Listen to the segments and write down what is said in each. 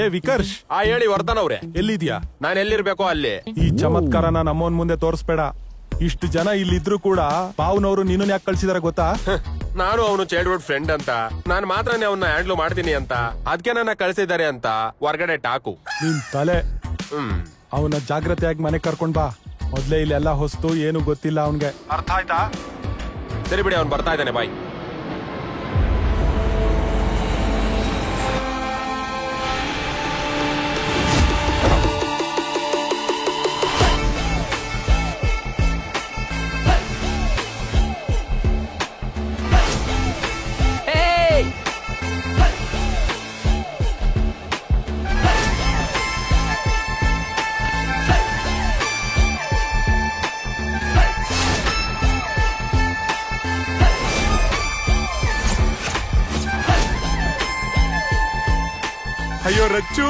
ಏ ವಿಕರ್ಷ್, ಹೇಳಿ ವರ್ಧನ್ ಅವ್ರೆ. ಎಲ್ಲಿದ್ಯಾ? ನಾನು ಎಲ್ಲಿರ್ಬೇಕೋ ಅಲ್ಲಿ. ಈ ಚಮತ್ಕಾರನ ನಮ್ಮವನ್ ಮುಂದೆ ತೋರಿಸ್ಬೇಡ. ಇಷ್ಟು ಜನ ಇಲ್ಲಿದ್ರು ಕೂಡ ಪಾವ್ನವರು ನೀನು ಯಾಕೆ ಕಳ್ಸಿದಾರೆ ಗೊತ್ತಾ? ನಾನು ಅವನು ಚೈಲ್ಡ್ಹುಡ್ ಫ್ರೆಂಡ್ ಅಂತ, ನಾನು ಮಾತ್ರನೇ ಅವನ್ನ ಹ್ಯಾಂಡ್ಲ್ ಮಾಡ್ತೀನಿ ಅಂತ, ಅದಕ್ಕೆ ನನ್ನ ಕಳ್ಸಿದ್ದಾರೆ ಅಂತ ಹೊರ್ಗಡೆ ಟಾಕು. ನಿನ್ ತಲೆ. ಅವನ ಜಾಗ್ರತೆಯಾಗಿ ಮನೆ ಕರ್ಕೊಂಡ್ ಬಾ. ಮೊದ್ಲೇ ಇಲ್ಲೆಲ್ಲ ಹೊಸ್ತು, ಏನು ಗೊತ್ತಿಲ್ಲ ಅವನ್ಗೆ. ಅರ್ಥ ಆಯ್ತಾ? ಸರಿ ಬಿಡಿ, ಅವ್ನು ಬರ್ತಾ ಇದ್ದಾನೆ. ಬಾಯ್. ಅಯ್ಯೋ ರಚ್ಚು,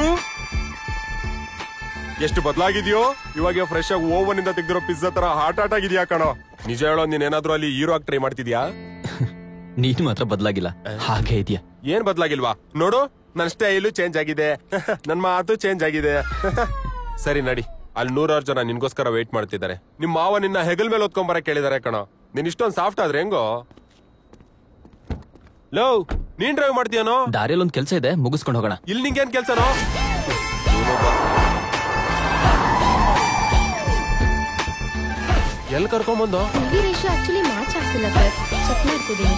ಎಷ್ಟು ಬದಲಾಗಿದ್ಯೋ. ಇವಾಗ ಫ್ರೆಶ್ ಆಗಿ ಓವನ್ ಇಂದ ತೆಗ್ದಿರೋ ಪಿಜ್ಜಾ ತರ ಹಾಟ್ ಆಗಿದ್ಯಾ ಕಣೋ. ನಿಜ ಹೇಳೋ, ನೀನೇನಾದ್ರೂ ಅಲ್ಲಿ ಹೀರೋ ಆಗಿ ಟ್ರೈ ಮಾಡ್ತಿದ್ಯಾ? ನೀನು ಮಾತ್ರ ಬದಲಾಗಿಲ್ಲ, ಹಾಗೆ ಇದೆಯಾ. ಏನ್ ಬದಲಾಗಿಲ್ವಾ? ನೋಡು, ನನ್ನ ಸ್ಟೈಲು ಚೇಂಜ್ ಆಗಿದೆ, ನನ್ ಮಾತು ಚೇಂಜ್ ಆಗಿದೆ. ಸರಿ ನಡಿ, ಅಲ್ಲಿ 100 ಜನ ನಿನ್ಗೋಸ್ಕರ ವೇಟ್ ಮಾಡ್ತಿದ್ದಾರೆ. ನಿಮ್ ಮಾವ ನಿನ್ನ ಹೆಗಲ್ ಮೇಲೆ ಹೊತ್ಕೊಂಬರ ಕೇಳಿದಾರೆ ಕಣೋ. ನೀನ್ ಇಷ್ಟೊಂದು ಸಾಫ್ಟ್ ಆದ್ರೆ ಹೆಂಗೋ? ಲೋ, ನೀನ್ ಡ್ರೈವ್ ಮಾಡ್ತೀಯನೋ? ದಾರಿಯಲ್ಲಿ ಒಂದ್ ಕೆಲ್ಸ ಇದೆ, ಮುಗಿಸ್ಕೊಂಡು ಹೋಗೋಣ. ಇಲ್ಲಿ ನಿಂಗೇನ್ ಕೆಲ್ಸನೋ? ಎಲ್ಲಿ ಕರ್ಕೊಂಬಂದು? ಆಕ್ಚುಲಿ ಮ್ಯಾಚ್ ಆಗ್ತಿಲ್ಲ ಸರ್, ಚೆಕ್ ಮಾಡ್ತಿದ್ದೀನಿ.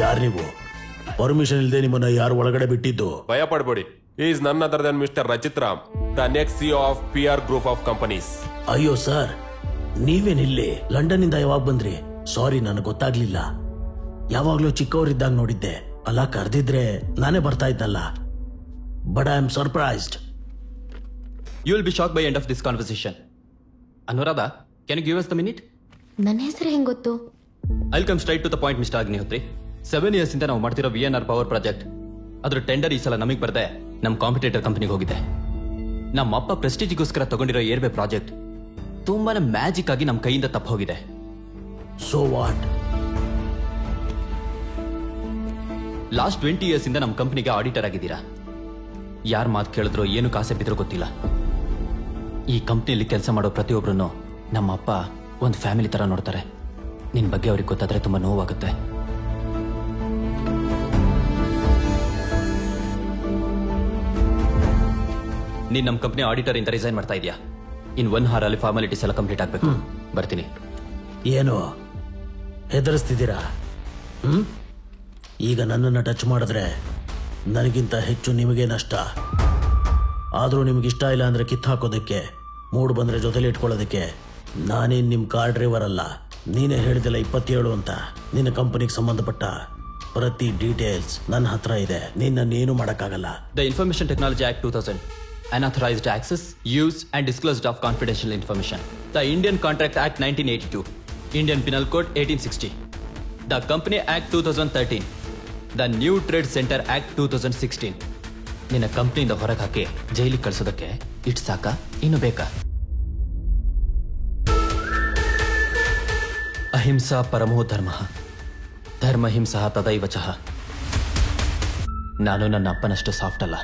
ಯಾರು ನೀವು? ಪರ್ಮಿಷನ್ ಇಲ್ಲದೆ ನಿಮ್ಮನ್ನ ಯಾರು ಒಳಗಡೆ ಬಿಟ್ಟಿದ್ದು? ಭಯ ಪಡ್ಬೇಡಿ, is none other than Mister Rachit Ram, the next CEO of PR group of companies. ಅಯ್ಯೋ ಸರ್, ನೀವೇನಿಲ್ಲಿ? ಲಂಡನ್ ಇಂದ ಯಾವಾಗ ಬಂದ್ರಿ? ಸಾರಿ, ನನಗೆ ಗೊತ್ತಾಗ್ಲಿಲ್ಲ. ಯಾವಾಗ್ಲೂ ಚಿಕ್ಕವರಿದ್ದಾಗ ನೋಡಿದ್ದೆ. ಅಲ್ಲ, ಕರೆದಿದ್ರೆ ನಾನೇ ಬರ್ತಾ ಇದ್ದಲ್ಲ. But I am surprised. You will be shock by end of this conversation. Anuradha, can you give us the minute? ನನ್ನ ಹೆಸರು ಹೆಂಗ್ ಗೊತ್ತು? I come straight to the point Mister Agnihotri. 7 years ಇಂದ ನಾವು ಮಾಡ್ತಿರೋ VNR ಪವರ್ ಪ್ರಾಜೆಕ್ಟ್, ಅದ್ರ ಟೆಂಡರ್ ಈ ಸಲ ನಮಗೆ ಬರ್ದೆ ನಮ್ಮ ಕಾಂಪಿಟೇಟರ್ ಕಂಪನಿಗೆ ಹೋಗಿದೆ. ನಮ್ಮ ಅಪ್ಪ ಪ್ರೆಸ್ಟೀಜ್ಗೋಸ್ಕರ ತಗೊಂಡಿರೋ ಏರ್ವೆ ಪ್ರಾಜೆಕ್ಟ್ ತುಂಬಾನೇ ಮ್ಯಾಜಿಕ್ ಆಗಿ ನಮ್ಮ ಕೈಯಿಂದ ತಪ್ಪ ಹೋಗಿದೆ. So what? ಲಾಸ್ಟ್ 20 years ಇಂದ ನಮ್ಮ ಕಂಪನಿಗೆ ಆಡಿಟರ್ ಆಗಿದ್ದೀರಾ. ಯಾರ್ ಮಾತು ಕೇಳಿದ್ರು, ಏನು ಕಾಸೆ ಬಿದ್ರೂ ಗೊತ್ತಿಲ್ಲ. ಈ ಕಂಪ್ನಿಯಲ್ಲಿ ಕೆಲಸ ಮಾಡೋ ಪ್ರತಿಯೊಬ್ರು ನಮ್ಮ ಅಪ್ಪ ಒಂದು ಫ್ಯಾಮಿಲಿ ತರ ನೋಡ್ತಾರೆ. ನಿನ್ ಬಗ್ಗೆ ಅವ್ರಿಗೆ ಗೊತ್ತಾದ್ರೆ ತುಂಬಾ ನೋವಾಗುತ್ತೆ. ನೀನ್ ನಮ್ಮ ಕಂಪ್ನಿ ಆಡಿಟರ್ ಇಂದ ರಿಸೈನ್ ಮಾಡ್ತಾ ಇದೀಯಾ. ಇನ್ 1 hour ಅಲ್ಲಿ ಫಾರ್ಮಾಲಿಟೀಸ್ ಎಲ್ಲ ಕಂಪ್ಲೀಟ್ ಆಗ್ಬೇಕು. ಬರ್ತೀನಿ. ಏನು ಹೆದರಿಸ್ತಿದ್ದೀರಾ? ಈಗ ನನ್ನನ್ನು ಟಚ್ ಮಾಡಿದ್ರೆ ನನಗಿಂತ ಹೆಚ್ಚು ನಿಮಗೆ ನಷ್ಟ. ಆದರೂ ನಿಮ್ಗೆ ಇಷ್ಟ ಇಲ್ಲ ಅಂದ್ರೆ ಕಿತ್ತಾಕೋದಕ್ಕೆ, ಮೂಡ್ ಬಂದ್ರೆ ಜೊತೆಲಿ ಇಟ್ಕೊಳ್ಳೋದಕ್ಕೆ ನಾನೇನ್ ನಿಮ್ ಕಾರ್ ಡ್ರೈವರ್ ಅಲ್ಲ. ನೀನೇ ಹೇಳಿದಿಲ್ಲ 27 ಅಂತ. ನಿನ್ನ ಕಂಪನಿಗೆ ಸಂಬಂಧಪಟ್ಟ ಪ್ರತಿ ಡೀಟೇಲ್ಸ್ ನನ್ನ ಹತ್ರ ಇದೆ. ನಿನ್ನನ್ನೇನು ಮಾಡಕ್ಕಾಗಲ್ಲ. The information technology act 2000, Unauthorized access, use and disclosure of confidential information. The Indian Contract Act 1982, Indian Penal Code 1860, the Company Act 2013, the New Trade Center Act 2016. ನಿನ್ನ ಕಂಪ್ನಿಯಿಂದ ಹೊರಗೆ ಹಾಕಿ ಜೈಲಿಗೆ ಕಳಿಸೋದಕ್ಕೆ ಇಟ್ ಸಾಕ? ಇನ್ನು ಬೇಕಾ? ಅಹಿಂಸಾ ಪರಮೋ ಧರ್ಮ, ಧರ್ಮ ಹಿಂಸಾ ತದೈವ ಚಃ. ನಾನು ನನ್ನ ಅಪ್ಪನಷ್ಟು ಸಾಫ್ಟ್ ಅಲ್ಲ.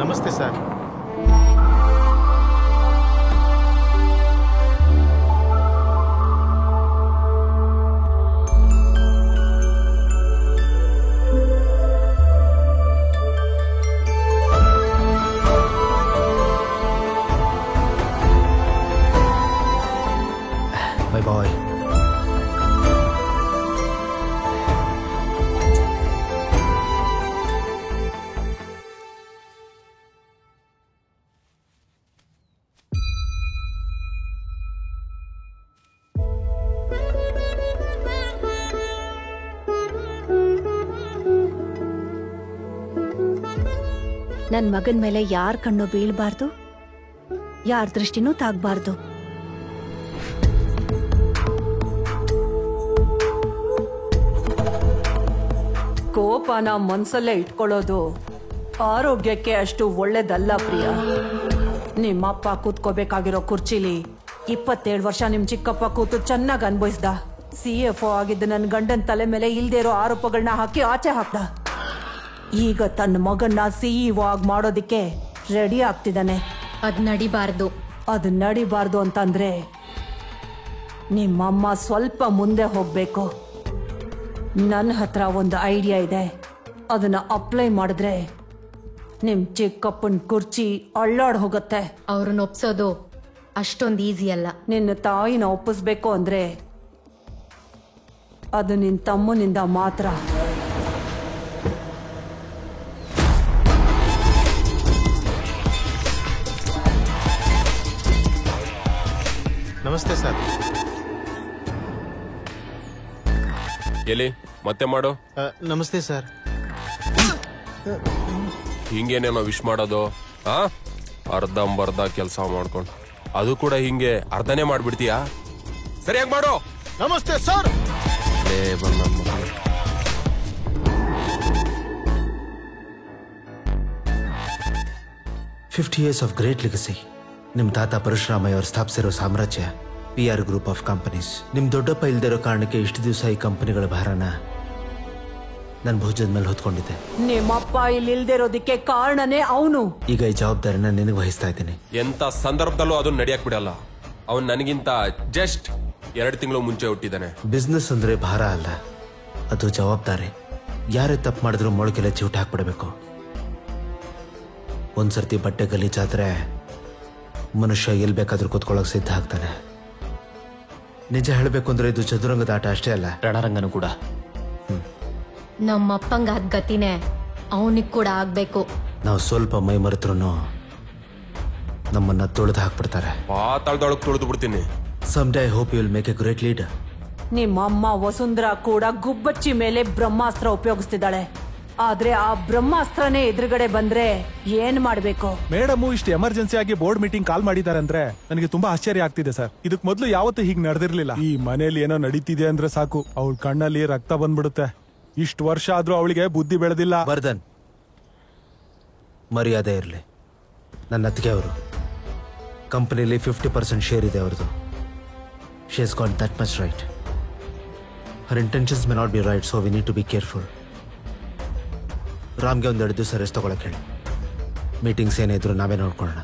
ನಮಸ್ತೆ ಸರ್. Bye bye. ನನ್ ಮಗನ್ ಮೇಲೆ ಯಾರ ಕಣ್ಣು ಬೀಳ್ಬಾರ್ದು, ಯಾರ ದೃಷ್ಟಿನೂ ತಾಗ್ಬಾರ್ದು. ಕೋಪನ ಮನ್ಸಲ್ಲೇ ಇಟ್ಕೊಳ್ಳೋದು ಆರೋಗ್ಯಕ್ಕೆ ಅಷ್ಟು ಒಳ್ಳೇದಲ್ಲ ಪ್ರಿಯ. ನಿಮ್ಮಪ್ಪ ಕೂತ್ಕೋಬೇಕಾಗಿರೋ ಕುರ್ಚಿಲಿ 27 ವರ್ಷ ನಿಮ್ ಚಿಕ್ಕಪ್ಪ ಕೂತು ಚೆನ್ನಾಗಿ ಅನ್ಭವಿಸ್ದ. CFO ಆಗಿದ್ದ ನನ್ನ ಗಂಡನ್ ತಲೆ ಮೇಲೆ ಇಲ್ದೇ ಇರೋ ಆರೋಪಗಳನ್ನ ಹಾಕಿ ಆಚೆ ಹಾಕ್ದ. ಈಗ ತನ್ನ ಮಗನ್ನ CEO ಆಗಿ ಮಾಡೋದಿಕ್ಕೆ ರೆಡಿ ಆಗ್ತಿದ್ದಾನೆ. ಅದ್ ನಡಿಬಾರ್ದು. ಅದು ನಡಿಬಾರ್ದು ಅಂತಂದ್ರೆ ನಿಮ್ಮಮ್ಮ ಸ್ವಲ್ಪ ಮುಂದೆ ಹೋಗ್ಬೇಕು. ನನ್ನ ಹತ್ರ ಒಂದು ಐಡಿಯಾ ಇದೆ, ಅದನ್ನ ಅಪ್ಲೈ ಮಾಡಿದ್ರೆ ನಿಮ್ ಚಿಕ್ಕಪ್ಪನ ಕುರ್ಚಿ ಅಳ್ಳಾಡ್ ಹೋಗುತ್ತೆ. ಅವ್ರನ್ನ ಒಪ್ಸೋದು ಅಷ್ಟೊಂದು ಈಸಿ ಅಲ್ಲ. ನಿನ್ನ ತಾಯಿನ ಒಪ್ಪಿಸ್ಬೇಕು ಅಂದ್ರೆ ಅದು ನಿನ್ ತಮ್ಮನಿಂದ ಮಾತ್ರ. ನಮಸ್ತೆ ಸರ್. ಎಲ್ಲಿ ಮತ್ತೆ ಮಾಡು. ನಮಸ್ತೆ ಸರ್. ಹಿಂಗೇನೇನೋ ವಿಶ್ ಮಾಡೋದು, ಅರ್ಧಂಬರ್ಧ ಕೆಲಸ ಮಾಡ್ಕೊಂಡು ಅದು ಕೂಡ ಹಿಂಗೆ ಅರ್ಧನೇ ಮಾಡ್ಬಿಡ್ತೀಯಾ? ಸರಿಯಾಗಿ ಮಾಡು. ನಮಸ್ತೆ sir. 50 years of great legacy. ನಿಮ್ ತಾತ ಪರಶುರಾಮಯ್ಯ ಅವರು ಸ್ಥಾಪಿಸಿರೋ ಸಾಮ್ರಾಜ್ಯ PR ಗ್ರೂಪ್ ಆಫ್ ಕಂಪನೀಸ್. ನಿಮ್ ದೊಡ್ಡಪ್ಪ ಇಲ್ದಿರೋ ಕಾರಣಕ್ಕೆ ಇಷ್ಟು ದಿವಸ ಈ ಕಂಪನಿಗಳ ಭಾರನ ನನ್ನ ಭುಜದ ಮೇಲೆ ಹೊತ್ಕೊಂಡಿದ್ದೆ. ನಿಮ್ಮಪ್ಪ ಇಲ್ಲಿ ಇಲ್ದಿರೋದಕ್ಕೆ ಕಾರಣನೇ ಅವನು. ಈಗ ಈ ಜವಾಬ್ದಾರಿನ ನಿನಗೆ ವಹಿಸ್ತಾ ಇದ್ದೀನಿ. ಎಂತ ಸಂದರ್ಭದಲ್ಲೂ ಅದನ್ನ ನಡಿಯಕ್ ಬಿಡಲ್ಲ. ಅವನ್ ನನಗಿಂತ ಜಸ್ಟ್ 2 ತಿಂಗಳು ಮುಂಚೆ ಹುಟ್ಟಿದ್ದಾನೆ. ಬಿಸ್ನೆಸ್ ಅಂದ್ರೆ ಭಾರ ಅಲ್ಲ, ಅದು ಜವಾಬ್ದಾರಿ. ಯಾರೇ ತಪ್ಪು ಮಾಡಿದ್ರು ಮೊಳಕೆಲ್ಲ ಚಿವುಟ ಹಾಕ್ಬಿಡ್ಬೇಕು. ಒಂದ್ಸರ್ತಿ ಬಟ್ಟೆ ಗಲೀಜಾದ್ರೆ ಮನುಷ್ಯ ಎಲ್ಲಿ ಬೇಕಾದ್ರೂ ಕೂತ್ಕೊಳ್ಳೋಕೆ ಸಿದ್ಧ ಆಗ್ತಾನೆ. ನಿಜ ಹೇಳಬೇಕು ಅಂದ್ರೆ ಇದು ಚದುರಂಗದ ಆಟ ಅಷ್ಟೇ ಅಲ್ಲ, ರಣರಂಗನು ಕೂಡ. ನಮ್ಮಪ್ಪಂಗ ಅದ್ ಗತಿನೇ ಅವನಿಗೆ ಕೂಡ ಆಗ್ಬೇಕು. ನಾವು ಸ್ವಲ್ಪ ಮೈ ಮರೆತ್ರು ನಮ್ಮನ್ನ ತುಳಿದು ಹಾಕ್ಬಿಡ್ತಾರೆ. ಪಾತಾಳದೊಳಗೆ ತುಳಿದು ಬಿಡ್ತೀನಿ. Someday I hope you will make a great leader. ನಿಮ್ಮಮ್ಮ ವಸುಂಧರಾ ಕೂಡ ಗುಬ್ಬಚ್ಚಿ ಮೇಲೆ ಬ್ರಹ್ಮಾಸ್ತ್ರ ಉಪಯೋಗಿಸ್ತಿದ್ದಾಳೆ. ಆದ್ರೆ ಆ ಬ್ರಹ್ಮಾಸ್ತ್ರನೇ ಎದುರುಗಡೆ ಬಂದ್ರೆ ಏನ್ ಮಾಡ್ಬೇಕು? ಮೇಡಮ್ ಇಷ್ಟು ಎಮರ್ಜೆನ್ಸಿ ಆಗಿ ಬೋರ್ಡ್ ಮೀಟಿಂಗ್ ಕಾಲ್ ಮಾಡಿದ್ದಾರೆ ಅಂದ್ರೆ ನನಗೆ ತುಂಬಾ ಆಶ್ಚರ್ಯ ಆಗ್ತಿದೆ ಸರ್. ಇದಕ್ ಮೊದಲು ಯಾವತ್ತೂ ಹೀಗ್ ನಡೆದಿರ್ಲಿಲ್ಲ. ಈ ಮನೇಲಿ ಏನೋ ನಡೀತಿದೆ ಅಂದ್ರೆ ಸಾಕು ಅವಳ ಕಣ್ಣಲ್ಲಿ ರಕ್ತ ಬಂದ್ಬಿಡುತ್ತೆ. ಇಷ್ಟು ವರ್ಷ ಆದ್ರೂ ಅವಳಿಗೆ ಬುದ್ಧಿ ಬೆಳೆದಿಲ್ಲ. ವರ್ಧನ್, ಮರ್ಯಾದೆ ಇರಲಿ. ನನ್ನ ಅತ್ತಿಗೆ ಅವರು ಕಂಪನಿಲಿ 50% ಶೇರ್ ಇದೆ ಅವ್ರದ್ದು. She has got that much right. Her intentions may not be right, so we need to be careful. ರಾಮ್ಗೆ ಒಂದೆರಡು ದಿವಸ ರೆಸ್ಟ್ ತಗೊಳಕ್ಕೆ ಹೇಳಿ. ಮೀಟಿಂಗ್ಸ್ ಏನೇ ಇದ್ರು ನಾವೇ ನೋಡ್ಕೊಳ್ಳೋಣ.